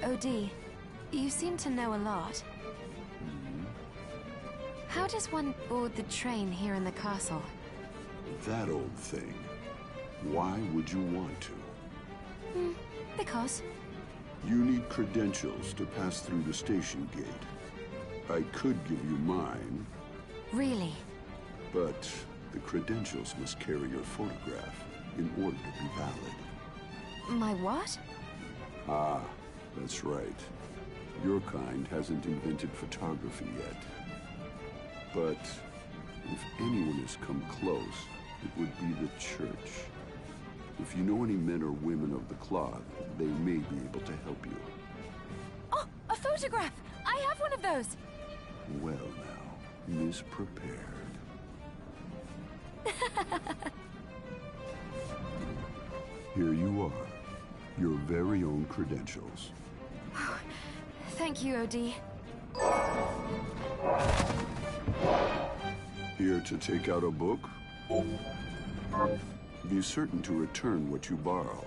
OD, you seem to know a lot. How does one board the train here in the castle? That old thing. Why would you want to? Because? You need credentials to pass through the station gate. I could give you mine. Really? But the credentials must carry your photograph in order to be valid. My what? Ah, that's right. Your kind hasn't invented photography yet. But if anyone has come close, it would be the church. If you know any men or women of the cloth, they may be able to help you. Oh, a photograph! I have one of those! Well now, misprepared. Here you are. Your very own credentials. Thank you, OD. Here to take out a book? Be certain to return what you borrow.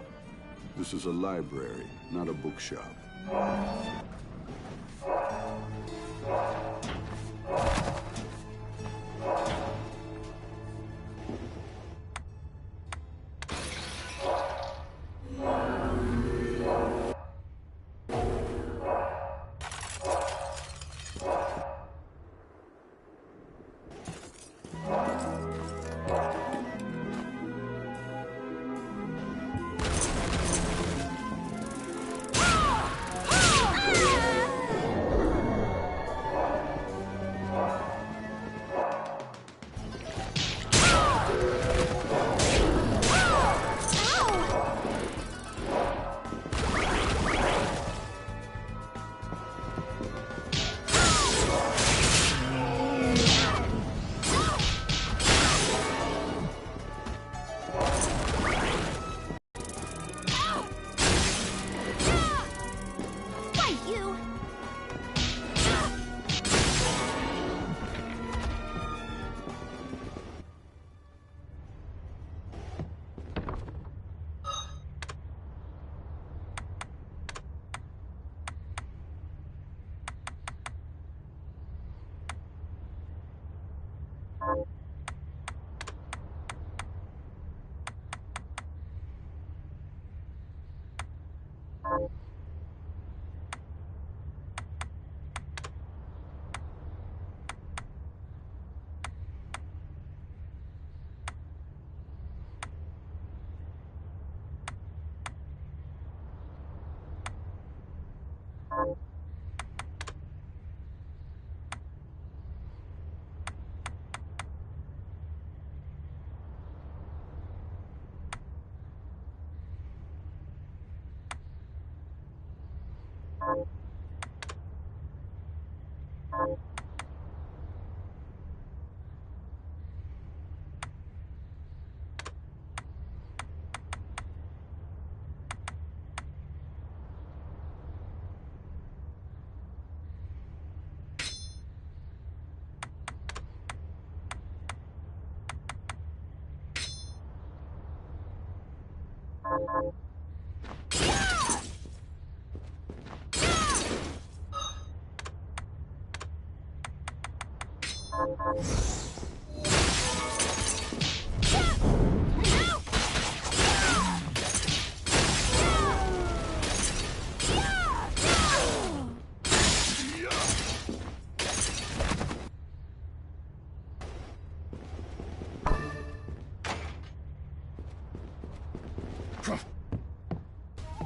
This is a library, not a bookshop.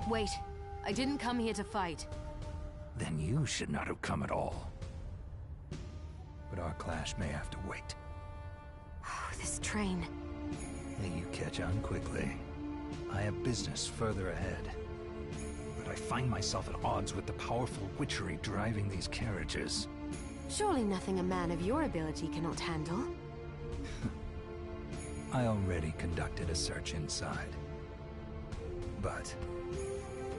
Wait, I didn't come here to fight. Then you should not have come at all. But our clash may have to wait. Oh, this train. May you catch on quickly. I have business further ahead. But I find myself at odds with the powerful witchery driving these carriages. Surely nothing a man of your ability cannot handle. I already conducted a search inside. But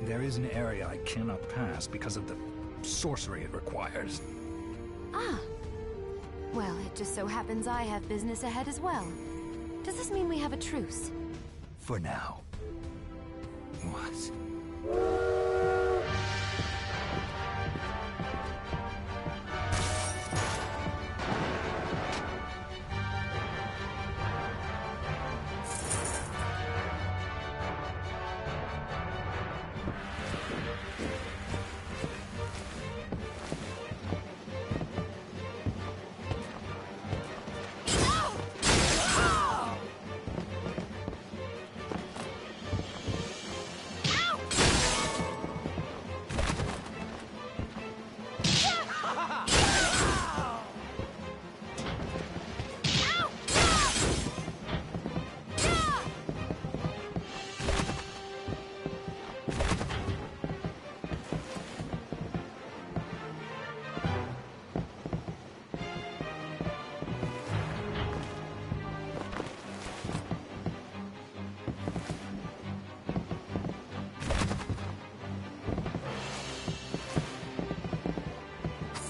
there is an area I cannot pass because of the sorcery it requires. Ah. Well, it just so happens I have business ahead as well. Does this mean we have a truce? For now. What?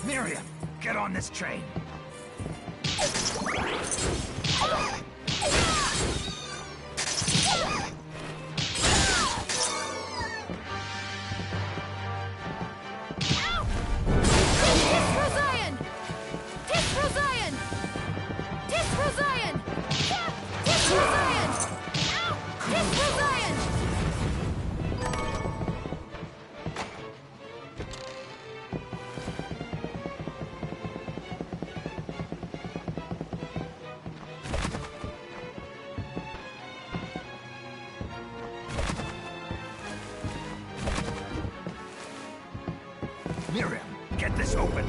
Miriam, get on this train! Miriam, get this open!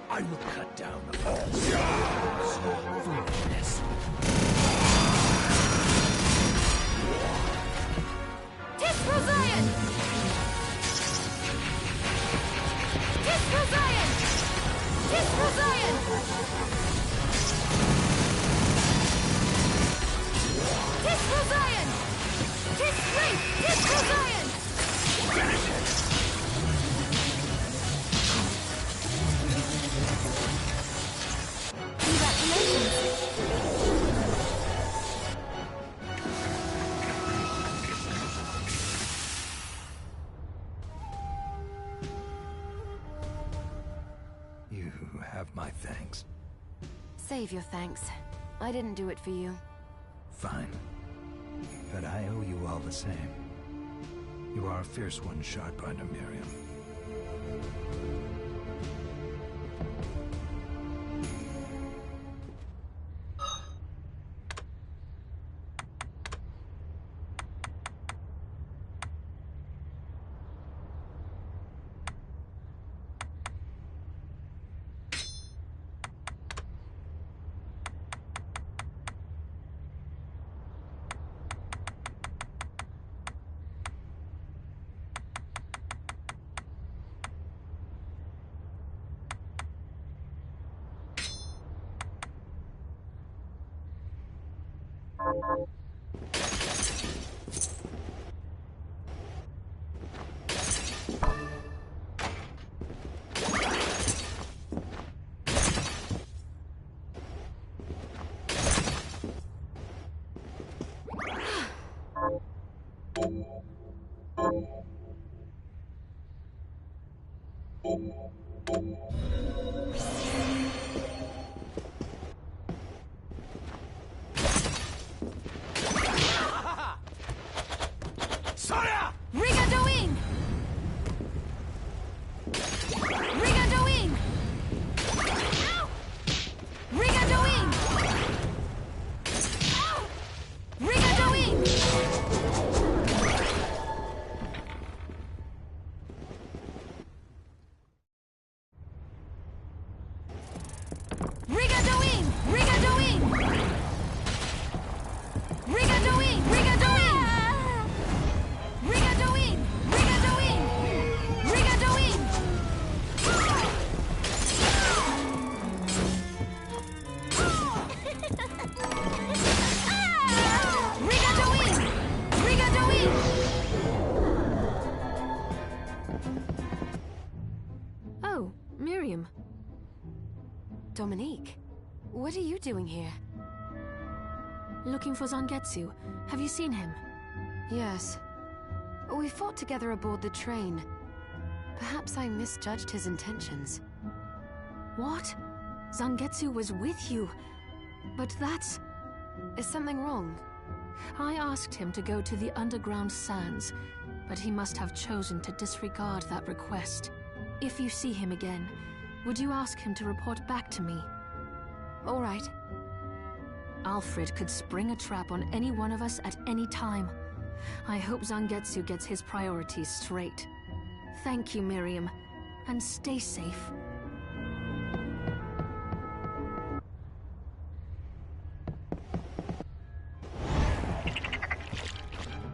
I will cut down all shadows. Foolishness. You have my thanks. Save your thanks. I didn't do it for you. Fine. But I owe you all the same. You are a fierce one, Shardbinder Miriam. Oh, Miriam. Dominique, what are you doing here? Looking for Zangetsu. Have you seen him? Yes. We fought together aboard the train. Perhaps I misjudged his intentions. What? Zangetsu was with you. But that's... Is something wrong? I asked him to go to the underground sands, but he must have chosen to disregard that request. If you see him again, would you ask him to report back to me? All right. Alfred could spring a trap on any one of us at any time. I hope Zangetsu gets his priorities straight. Thank you, Miriam, and stay safe.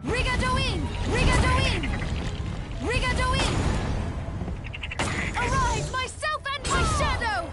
Rigadoin! Rigadoin! Rigadoin! Arise, myself and my shadow!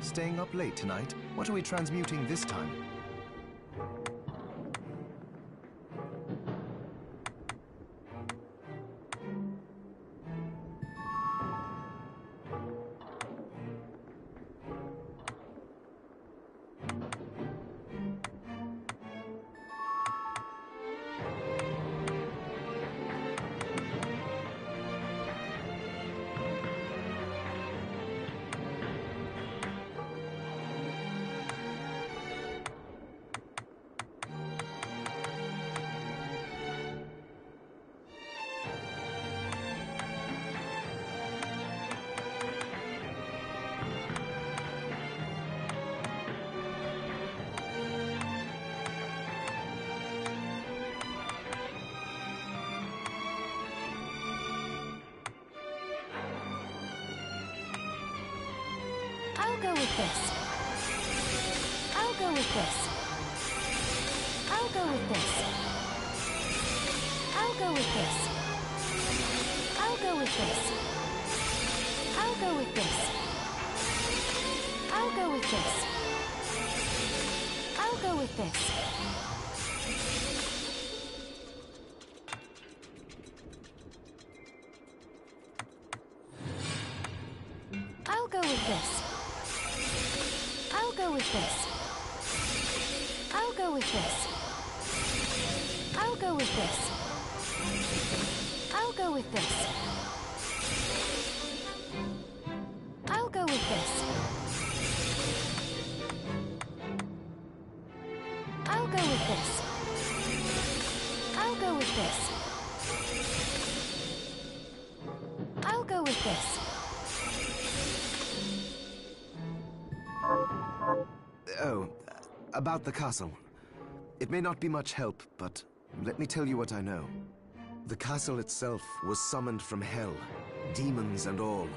Staying up late tonight? What are we transmuting this time? I'll go with this. I'll go with this. I'll go with this. I'll go with this. I'll go with this. I'll go with this. I'll go with this. I'll go with this. I'll go with this. I'll go with this. I'll go with this. I'll go with this. I'll go with this. I'll go with this. I'll go with this. I'll go with this. I'll go with this. Oh, about the castle. It may not be much help, but let me tell you what I know. The castle itself was summoned from hell, demons and all.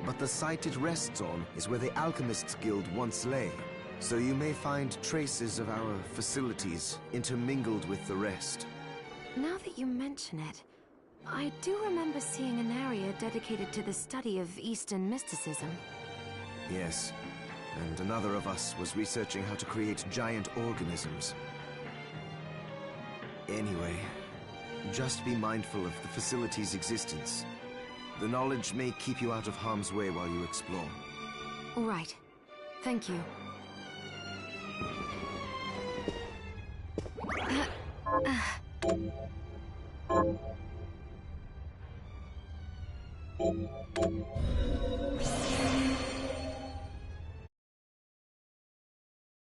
But the site it rests on is where the Alchemists Guild once lay. So you may find traces of our facilities intermingled with the rest. Now that you mention it, I do remember seeing an area dedicated to the study of Eastern mysticism. Yes, and another of us was researching how to create giant organisms. Anyway, just be mindful of the facility's existence. The knowledge may keep you out of harm's way while you explore. All right. Thank you.